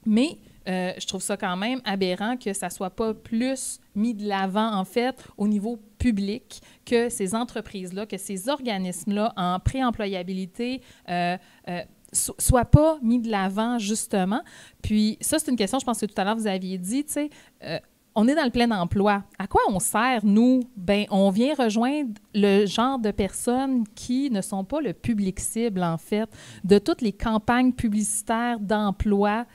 Mais je trouve ça quand même aberrant que ça ne soit pas plus mis de l'avant, en fait, au niveau public, que ces entreprises-là, que ces organismes-là en préemployabilité soient pas mis de l'avant, justement. Puis ça, c'est une question, je pense que tout à l'heure, vous aviez dit, tu sais, on est dans le plein emploi. À quoi on sert, nous? Bien, on vient rejoindre le genre de personnes qui ne sont pas le public cible, en fait, de toutes les campagnes publicitaires d'emploi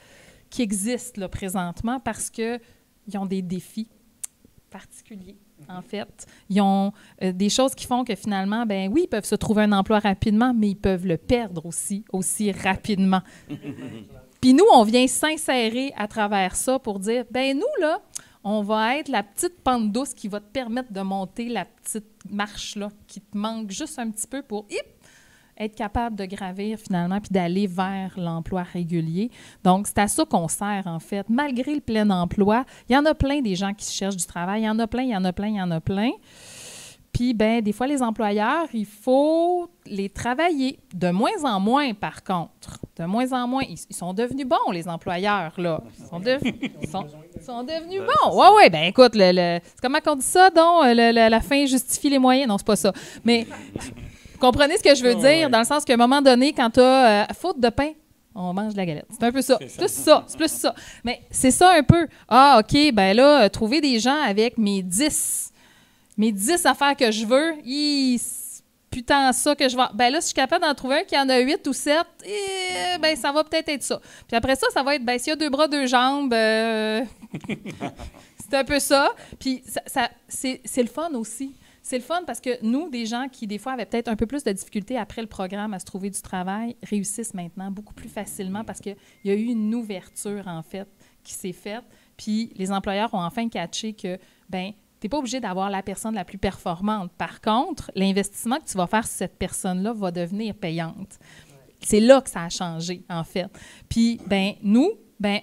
qui existent là, présentement parce qu'ils ont des défis particuliers, en fait. Ils ont des choses qui font que finalement, ben oui, ils peuvent se trouver un emploi rapidement, mais ils peuvent le perdre aussi rapidement. Puis nous, on vient s'insérer à travers ça pour dire, ben nous, là, on va être la petite pente douce qui va te permettre de monter la petite marche là, qui te manque juste un petit peu pour être capable de gravir finalement puis d'aller vers l'emploi régulier. Donc, c'est à ça qu'on sert, en fait. Malgré le plein emploi, il y en a plein des gens qui cherchent du travail. Il y en a plein. Puis, bien, des fois, les employeurs, il faut les travailler. De moins en moins, par contre. De moins en moins. Ils sont devenus bons, les employeurs, là. Ils sont devenus bons. Oui, bien, écoute, c'est comment on dit ça, donc? La fin justifie les moyens. Non, c'est pas ça. Mais, vous comprenez ce que je veux dire? Dans le sens qu'à un moment donné, quand tu as faute de pain, on mange de la galette. C'est un peu ça. C'est plus ça. Mais c'est ça un peu. Ah, OK, ben là, trouver des gens avec mes 10 affaires que je veux, putain, ça que je vais... Ben là, si je suis capable d'en trouver un qui en a 8 ou 7, ben ça va peut-être être ça. Puis après ça, ça va être, ben s'il y a 2 bras, 2 jambes, c'est un peu ça. Puis c'est le fun aussi. C'est le fun parce que nous, des gens qui, des fois, avaient peut-être un peu plus de difficultés après le programme à se trouver du travail, réussissent maintenant beaucoup plus facilement parce qu'il y a eu une ouverture, en fait, qui s'est faite. Puis les employeurs ont enfin catché que, ben Tu n'es pas obligé d'avoir la personne la plus performante. Par contre, l'investissement que tu vas faire sur cette personne-là va devenir payante. C'est là que ça a changé, en fait. Puis, nous,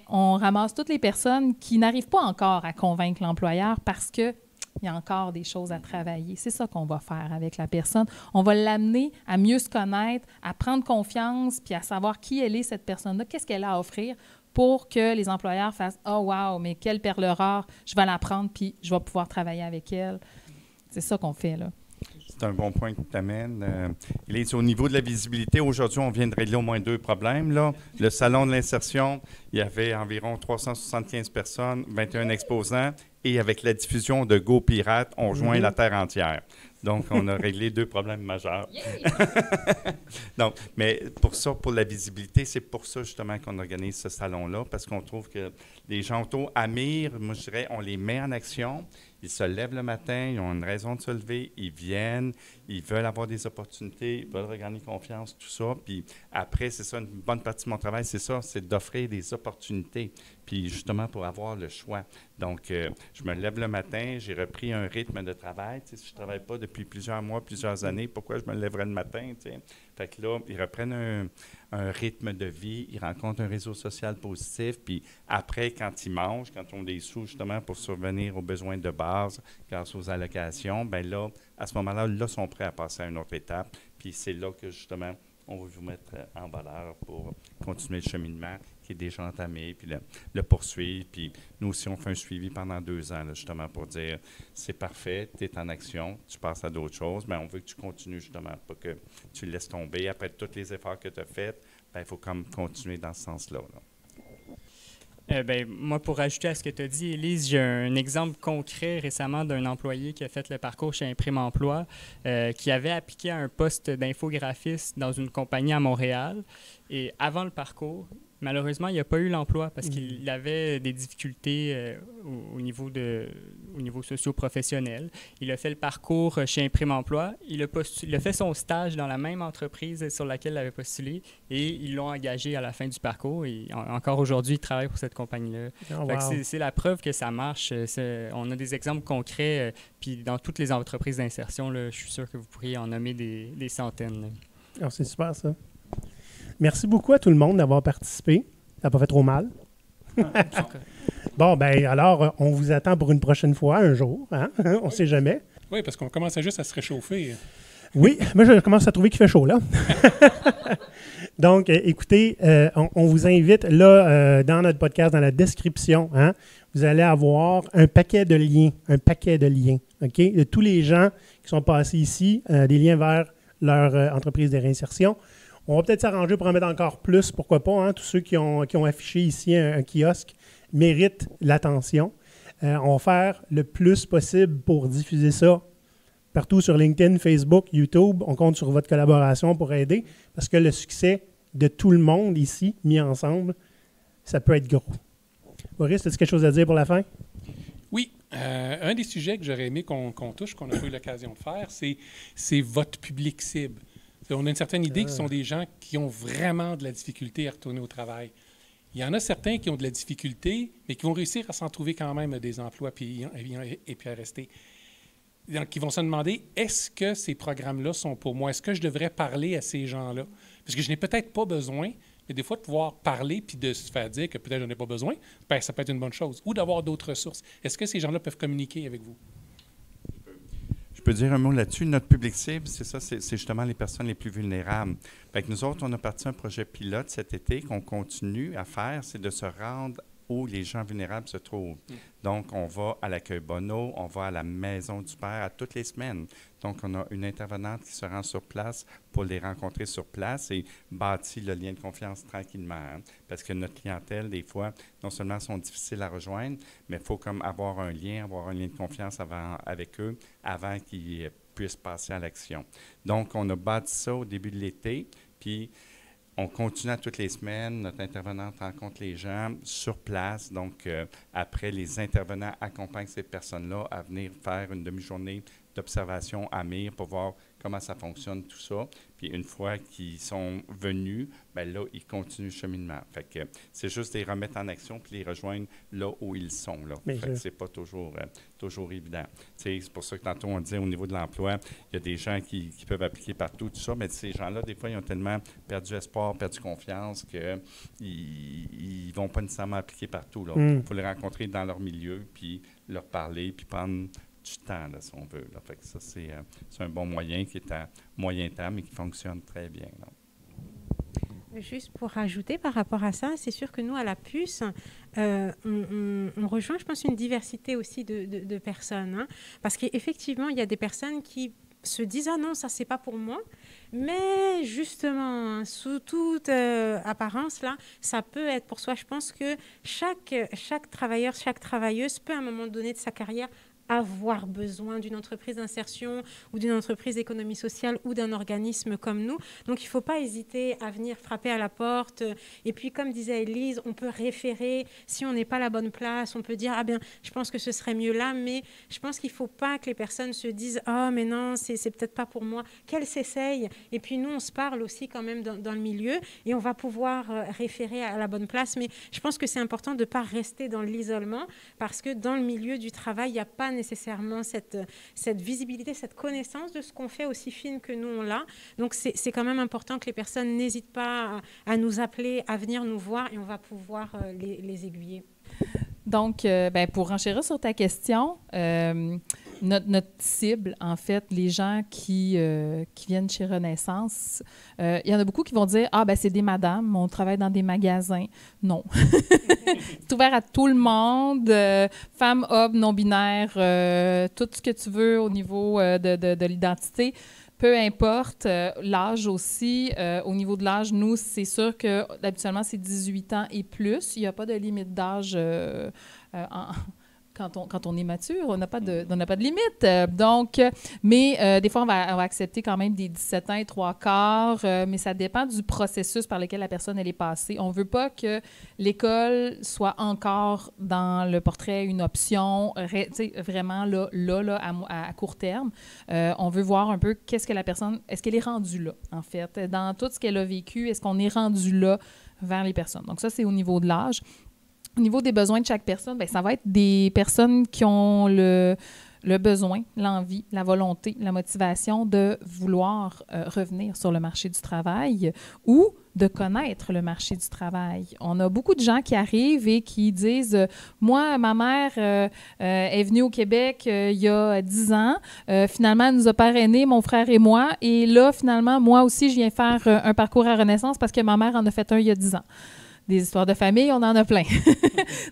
on ramasse toutes les personnes qui n'arrivent pas encore à convaincre l'employeur parce qu'il y a encore des choses à travailler. C'est ça qu'on va faire avec la personne. On va l'amener à mieux se connaître, à prendre confiance, puis à savoir qui elle est, cette personne-là, qu'est-ce qu'elle a à offrir pour que les employeurs fassent « Oh, wow, mais quelle perle rare, je vais la prendre, puis je vais pouvoir travailler avec elle. » C'est ça qu'on fait, là. C'est un bon point que tu amènes. Élise, au niveau de la visibilité, aujourd'hui, on vient de régler au moins 2 problèmes, là. Le salon de l'insertion, il y avait environ 375 personnes, 21 exposants, et avec la diffusion de Go Pirate, on joint la terre entière. Donc, on a réglé 2 problèmes majeurs. Donc, mais pour ça, pour la visibilité, c'est pour ça justement qu'on organise ce salon-là, parce qu'on trouve que les gens autour, Amir, moi je dirais, on les met en action. Ils se lèvent le matin, ils ont une raison de se lever, ils viennent, ils veulent avoir des opportunités, ils veulent regagner confiance, tout ça. Puis après, c'est ça, une bonne partie de mon travail, c'est ça, c'est d'offrir des opportunités, puis justement pour avoir le choix. Donc, je me lève le matin, j'ai repris un rythme de travail. Tu sais, si je ne travaille pas depuis plusieurs mois, plusieurs années, pourquoi je me lèverais le matin? Tu sais? Fait que là, ils reprennent un rythme de vie, ils rencontrent un réseau social positif, puis après, quand ils mangent, quand ils ont des sous justement pour survenir aux besoins de base grâce aux allocations, bien là, à ce moment-là, là, ils sont prêts à passer à une autre étape. Puis c'est là que justement, on va vous mettre en valeur pour continuer le cheminement qui est déjà entamé, puis le poursuivre. Puis nous aussi, on fait un suivi pendant 2 ans, là, justement, pour dire c'est parfait, tu es en action, tu passes à d'autres choses, mais on veut que tu continues, justement, pas que tu laisses tomber. Après tous les efforts que tu as faits, il faut comme continuer dans ce sens-là. Moi, pour ajouter à ce que tu as dit, Élise, j'ai un exemple concret récemment d'un employé qui a fait le parcours chez Imprime Emploi, qui avait appliqué à un poste d'infographiste dans une compagnie à Montréal. Et avant le parcours, malheureusement, il n'a pas eu l'emploi parce qu'il avait des difficultés au niveau socio-professionnel. Il a fait le parcours chez Imprime Emploi. Il a fait son stage dans la même entreprise sur laquelle il avait postulé et ils l'ont engagé à la fin du parcours. Et encore aujourd'hui, il travaille pour cette compagnie-là. Oh, wow. C'est la preuve que ça marche. On a des exemples concrets. Puis dans toutes les entreprises d'insertion, là, je suis sûr que vous pourriez en nommer des centaines. Oh, c'est super, ça. Merci beaucoup à tout le monde d'avoir participé. Ça n'a pas fait trop mal. Bon, alors, on vous attend pour une prochaine fois, un jour. Hein? On ne sait jamais. Oui, parce qu'on commence juste à se réchauffer. Oui, moi, je commence à trouver qu'il fait chaud, là. Donc, écoutez, on vous invite, là, dans notre podcast, dans la description, hein, vous allez avoir un paquet de liens, OK? De tous les gens qui sont passés ici, des liens vers leur entreprise de réinsertion. On va peut-être s'arranger pour en mettre encore plus, pourquoi pas. Hein? Tous ceux qui ont affiché ici un kiosque méritent l'attention. On va faire le plus possible pour diffuser ça partout sur LinkedIn, Facebook, YouTube. On compte sur votre collaboration pour aider parce que le succès de tout le monde ici, mis ensemble, ça peut être gros. Maurice, as-tu quelque chose à dire pour la fin? Oui. Un des sujets que j'aurais aimé qu'on touche, qu'on n'a pas eu l'occasion de faire, c'est votre public cible. On a une certaine idée que ce sont des gens qui ont vraiment de la difficulté à retourner au travail. Il y en a certains qui ont de la difficulté, mais qui vont réussir à s'en trouver quand même des emplois et puis à rester. Donc, ils vont se demander, est-ce que ces programmes-là sont pour moi? Est-ce que je devrais parler à ces gens-là? Parce que je n'ai peut-être pas besoin, mais des fois, de pouvoir parler puis de se faire dire que peut-être je n'en ai pas besoin, ça peut être une bonne chose. Ou d'avoir d'autres ressources. Est-ce que ces gens-là peuvent communiquer avec vous? Je peux dire un mot là-dessus. Notre public cible, c'est ça, c'est justement les personnes les plus vulnérables. Fait que nous autres, on a parti un projet pilote cet été qu'on continue à faire, c'est de se rendre où les gens vulnérables se trouvent. Donc, on va à l'accueil Bonneau, on va à la Maison du Père à toutes les semaines. Donc, on a une intervenante qui se rend sur place pour les rencontrer sur place et bâtit le lien de confiance tranquillement. Hein? Parce que notre clientèle, des fois, non seulement sont difficiles à rejoindre, mais il faut comme avoir un lien de confiance avec eux avant qu'ils puissent passer à l'action. Donc, on a bâti ça au début de l'été, puis on continue à toutes les semaines. Notre intervenante rencontre les gens sur place. Donc, après, les intervenants accompagnent ces personnes-là à venir faire une demi-journée d'observation à MIR pour voir comment ça fonctionne, tout ça. Puis une fois qu'ils sont venus, bien là, ils continuent le cheminement. Fait que c'est juste les remettre en action puis les rejoindre là où ils sont. Là. Fait que c'est pas toujours évident. C'est pour ça que tantôt, on disait au niveau de l'emploi, il y a des gens qui peuvent appliquer partout, tout ça, mais ces gens-là, des fois, ils ont tellement perdu espoir, perdu confiance qu'ils ne vont pas nécessairement appliquer partout. Il faut les rencontrer dans leur milieu, puis leur parler, puis prendre du temps, là, si on veut. Là. Fait que ça, c'est un bon moyen qui est à moyen terme et qui fonctionne très bien. Là. Juste pour rajouter par rapport à ça, c'est sûr que nous, à la Puce, on rejoint, je pense, une diversité aussi de personnes. Hein, parce qu'effectivement, il y a des personnes qui se disent « Ah non, ça, c'est pas pour moi ». Mais justement, hein, sous toute apparence, là, ça peut être pour soi. Je pense que chaque travailleur, chaque travailleuse peut, à un moment donné de sa carrière, avoir besoin d'une entreprise d'insertion ou d'une entreprise d'économie sociale ou d'un organisme comme nous. Donc, il ne faut pas hésiter à venir frapper à la porte. Et puis, comme disait Élise, on peut référer. Si on n'est pas à la bonne place, on peut dire « Ah bien, je pense que ce serait mieux là. » Mais je pense qu'il ne faut pas que les personnes se disent « Ah, mais non, c'est peut-être pas pour moi. » Qu'elles s'essayent. Et puis, nous, on se parle aussi quand même dans le milieu et on va pouvoir référer à la bonne place. Mais je pense que c'est important de ne pas rester dans l'isolement parce que dans le milieu du travail, il n'y a pas nécessairement cette visibilité, cette connaissance de ce qu'on fait aussi fine que nous, on l'a. Donc, c'est quand même important que les personnes n'hésitent pas à nous appeler, à venir nous voir et on va pouvoir les aiguiller. Donc, pour renchérir sur ta question, notre cible, en fait, les gens qui viennent chez Renaissance, il y en a beaucoup qui vont dire « Ah, c'est des madames, on travaille dans des magasins. » Non. C'est ouvert à tout le monde, femmes, hommes, non-binaires, tout ce que tu veux au niveau de l'identité. Peu importe, l'âge aussi. Au niveau de l'âge, nous, c'est sûr que habituellement, c'est 18 ans et plus. Il n'y a pas de limite d'âge quand on est mature. On n'a pas de limite. Donc, mais des fois, on va accepter quand même des 17 ans et 3/4, mais ça dépend du processus par lequel la personne elle est passée. On ne veut pas que l'école soit encore dans le portrait une option, vraiment là à court terme. On veut voir un peu qu'est-ce que la personne, est-ce qu'elle est rendue là, en fait. Dans tout ce qu'elle a vécu, est-ce qu'on est rendu là vers les personnes? Donc ça, c'est au niveau de l'âge. Au niveau des besoins de chaque personne, ça va être des personnes qui ont le besoin, l'envie, la volonté, la motivation de vouloir revenir sur le marché du travail ou de connaître le marché du travail. On a beaucoup de gens qui arrivent et qui disent « Moi, ma mère est venue au Québec il y a 10 ans. Finalement, elle nous a parrainés, mon frère et moi. Et là, finalement, moi aussi, je viens faire un parcours à Renaissance parce que ma mère en a fait un il y a 10 ans. » Des histoires de famille, on en a plein.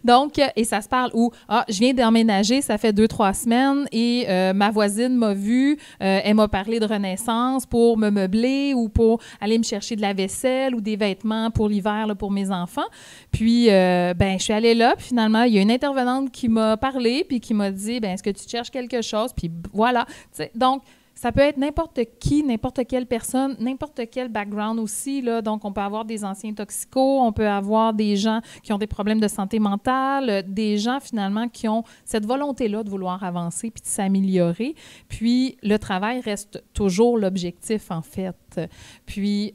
Donc, et ça se parle où, je viens d'emménager, ça fait 2-3 semaines et ma voisine m'a vue, elle m'a parlé de Renaissance pour me meubler ou pour aller me chercher de la vaisselle ou des vêtements pour l'hiver là, pour mes enfants. Puis, je suis allée là, puis finalement, il y a une intervenante qui m'a parlé puis qui m'a dit, est-ce que tu cherches quelque chose? Puis voilà. T'sais, donc, ça peut être n'importe qui, n'importe quelle personne, n'importe quel background aussi. Là. Donc, on peut avoir des anciens toxicos, on peut avoir des gens qui ont des problèmes de santé mentale, des gens finalement qui ont cette volonté-là de vouloir avancer puis de s'améliorer. Puis, le travail reste toujours l'objectif, en fait. Puis,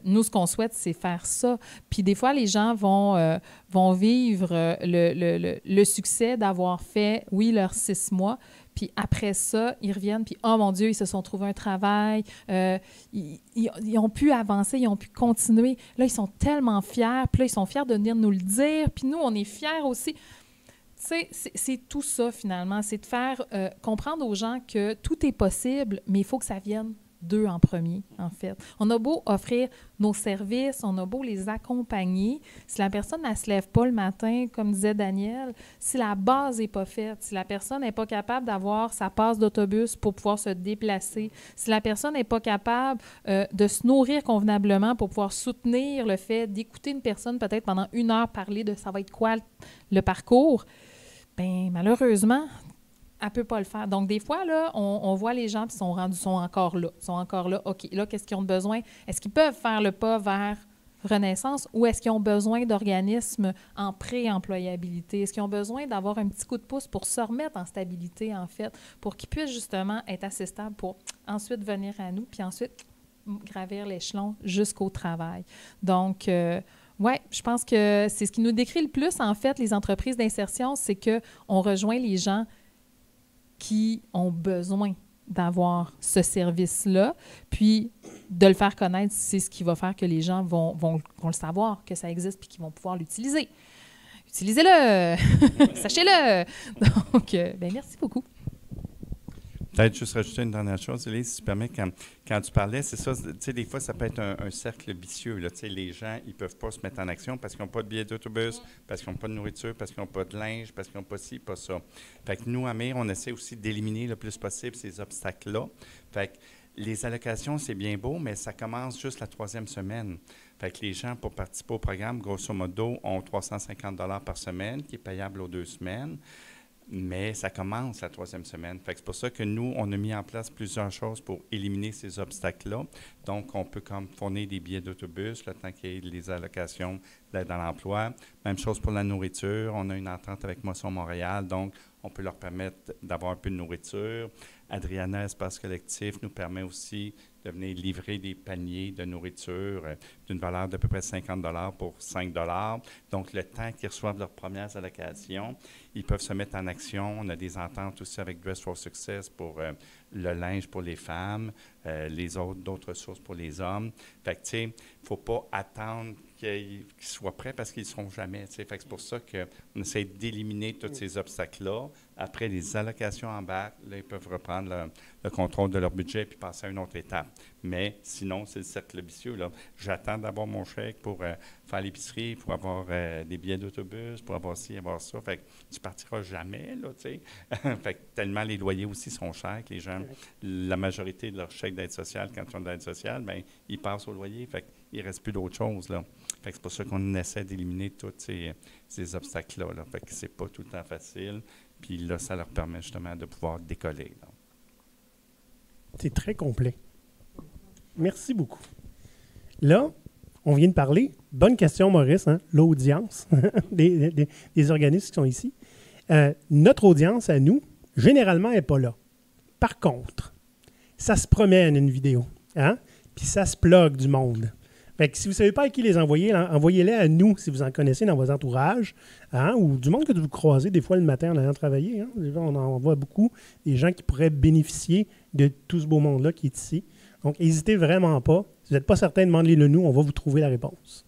nous, ce qu'on souhaite, c'est faire ça. Puis, des fois, les gens vont vivre le succès d'avoir fait, oui, leurs 6 mois. Puis après ça, ils reviennent, puis oh mon Dieu, ils se sont trouvés un travail, ils ont pu avancer, ils ont pu continuer. Là, ils sont tellement fiers, puis là, ils sont fiers de venir nous le dire, puis nous, on est fiers aussi. Tu sais, c'est tout ça, finalement. C'est de faire comprendre aux gens que tout est possible, mais il faut que ça vienne d'eux en premier, en fait. On a beau offrir nos services, on a beau les accompagner. Si la personne ne se lève pas le matin, comme disait Daniel, si la base n'est pas faite, si la personne n'est pas capable d'avoir sa passe d'autobus pour pouvoir se déplacer, si la personne n'est pas capable de se nourrir convenablement pour pouvoir soutenir le fait d'écouter une personne peut-être pendant 1 heure parler de ça va être quoi le parcours, bien malheureusement, elle ne peut pas le faire. Donc, des fois, là, on voit les gens qui sont encore là. OK, là, qu'est-ce qu'ils ont besoin? Est-ce qu'ils peuvent faire le pas vers renaissance ou est-ce qu'ils ont besoin d'organismes en pré-employabilité? Est-ce qu'ils ont besoin d'avoir un petit coup de pouce pour se remettre en stabilité, en fait, pour qu'ils puissent justement être assez stables pour ensuite venir à nous, puis ensuite gravir l'échelon jusqu'au travail. Donc, oui, je pense que c'est ce qui nous décrit le plus, en fait, les entreprises d'insertion, c'est qu'on rejoint les gens qui ont besoin d'avoir ce service-là, puis de le faire connaître, c'est ce qui va faire que les gens vont le savoir, que ça existe, puis qu'ils vont pouvoir l'utiliser. Utilisez-le! Sachez-le! Donc, merci beaucoup. Peut-être juste rajouter une dernière chose, Elise, si tu permets, quand tu parlais, c'est ça, tu sais, des fois, ça peut être un cercle vicieux, là, tu sais, les gens, ils ne peuvent pas se mettre en action parce qu'ils n'ont pas de billets d'autobus, parce qu'ils n'ont pas de nourriture, parce qu'ils n'ont pas de linge, parce qu'ils n'ont pas ci, pas ça. Fait que nous, à Amir, on essaie aussi d'éliminer le plus possible ces obstacles-là. Fait que les allocations, c'est bien beau, mais ça commence juste la 3e semaine. Fait que les gens, pour participer au programme, grosso modo, ont 350 $ par semaine, qui est payable aux 2 semaines. Mais ça commence la 3e semaine. Fait que c'est pour ça que nous, on a mis en place plusieurs choses pour éliminer ces obstacles-là. Donc, on peut comme fournir des billets d'autobus, le temps qu'il y ait les allocations d'aide à l'emploi. Même chose pour la nourriture. On a une entente avec Moisson Montréal, donc on peut leur permettre d'avoir un peu de nourriture. Adriana Espace Collectif nous permet aussi de venir livrer des paniers de nourriture d'une valeur d'à peu près 50 $ pour 5 $. Donc, le temps qu'ils reçoivent leurs premières allocations, ils peuvent se mettre en action. On a des ententes aussi avec Dress for Success pour le linge pour les femmes, d'autres ressources pour les hommes. Fait que, tu sais, il ne faut pas attendre qu'ils soient prêts parce qu'ils ne seront jamais. Fait que c'est pour ça qu'on essaie d'éliminer tous ces obstacles-là. Après, les allocations embarquent, là, ils peuvent reprendre le contrôle de leur budget puis passer à une autre étape. Mais sinon, c'est le cercle vicieux, là. J'attends d'avoir mon chèque pour faire l'épicerie, pour avoir des billets d'autobus, pour avoir ci, avoir ça. Fait que tu partiras jamais, là, tu sais. Fait que tellement les loyers aussi sont chers que les gens, la majorité de leur chèque d'aide sociale, quand ils ont de l'aide sociale, bien, ils passent au loyer. Fait qu'il ne reste plus d'autre chose, là. Fait que c'est pour ça qu'on essaie d'éliminer tous ces obstacles-là, là. Fait que c'est pas tout le temps facile. Puis là, ça leur permet justement de pouvoir décoller, là. C'est très complet. Merci beaucoup. Là, on vient de parler. Bonne question, Maurice, hein? L'audience des organismes qui sont ici. Notre audience, à nous, généralement, n'est pas là. Par contre, ça se promène une vidéo, hein? Puis ça se plug du monde. Fait que si vous ne savez pas à qui les envoyer, envoyez-les à nous si vous en connaissez dans vos entourages, hein, ou du monde que vous croisez des fois le matin en allant travailler. Hein. On en voit beaucoup, des gens qui pourraient bénéficier de tout ce beau monde-là qui est ici. Donc, n'hésitez vraiment pas. Si vous n'êtes pas certain, demandez-le nous, on va vous trouver la réponse.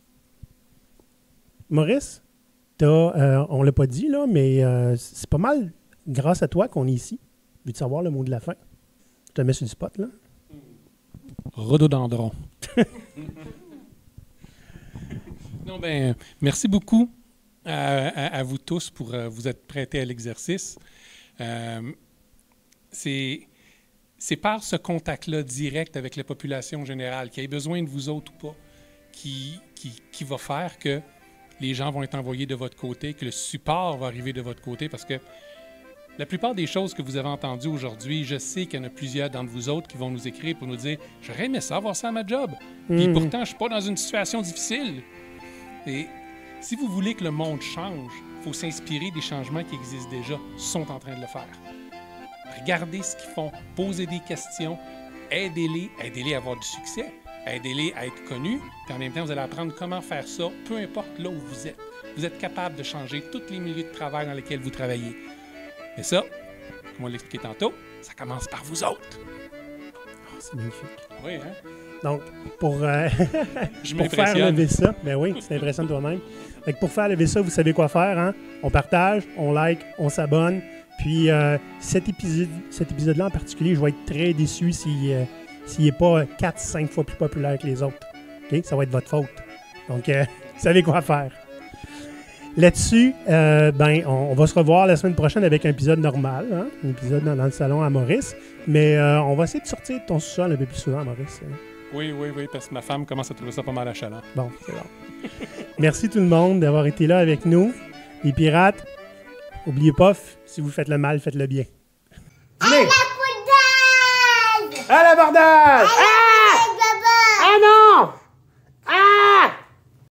Maurice, on ne l'a pas dit, là, mais c'est pas mal grâce à toi qu'on est ici. Veux-tu savoir le mot de la fin? Je te mets sur le spot, là. Rhododendron. Non, ben, merci beaucoup à vous tous pour vous être prêtés à l'exercice. C'est par ce contact-là direct avec la population générale, qui ait besoin de vous autres ou pas, qui va faire que les gens vont être envoyés de votre côté, que le support va arriver de votre côté, parce que la plupart des choses que vous avez entendues aujourd'hui, je sais qu'il y en a plusieurs d'entre vous autres qui vont nous écrire pour nous dire « J'aurais aimé ça, avoir ça à ma job. Puis pourtant, je ne suis pas dans une situation difficile. » Et si vous voulez que le monde change, il faut s'inspirer des changements qui existent déjà, sont en train de le faire. Regardez ce qu'ils font, posez des questions, aidez-les à avoir du succès, aidez-les à être connus, puis en même temps, vous allez apprendre comment faire ça, peu importe là où vous êtes. Vous êtes capable de changer tous les milieux de travail dans lesquels vous travaillez. Mais ça, comme on l'a expliqué tantôt, ça commence par vous autres. Oh, c'est magnifique. Oui, hein? Donc, pour faire lever ça, ben oui, c'est impressionnant toi-même. Fait que pour faire lever ça, vous savez quoi faire, hein? On partage, on like, on s'abonne. Puis cet épisode-là en particulier, je vais être très déçu s'il n'est pas 4-5 fois plus populaire que les autres. Okay? Ça va être votre faute. Donc, vous savez quoi faire. Là-dessus, on va se revoir la semaine prochaine avec un épisode normal, hein? Un épisode dans le salon à Maurice. Mais on va essayer de sortir de ton sous-sol un peu plus souvent, Maurice. Oui, parce que ma femme commence à trouver ça pas mal achalant. Bon, c'est bon. Merci tout le monde d'avoir été là avec nous. Les pirates, n'oubliez pas, si vous faites le mal, faites le bien. À l'abordage! À l'abordage! Ah! Ah non!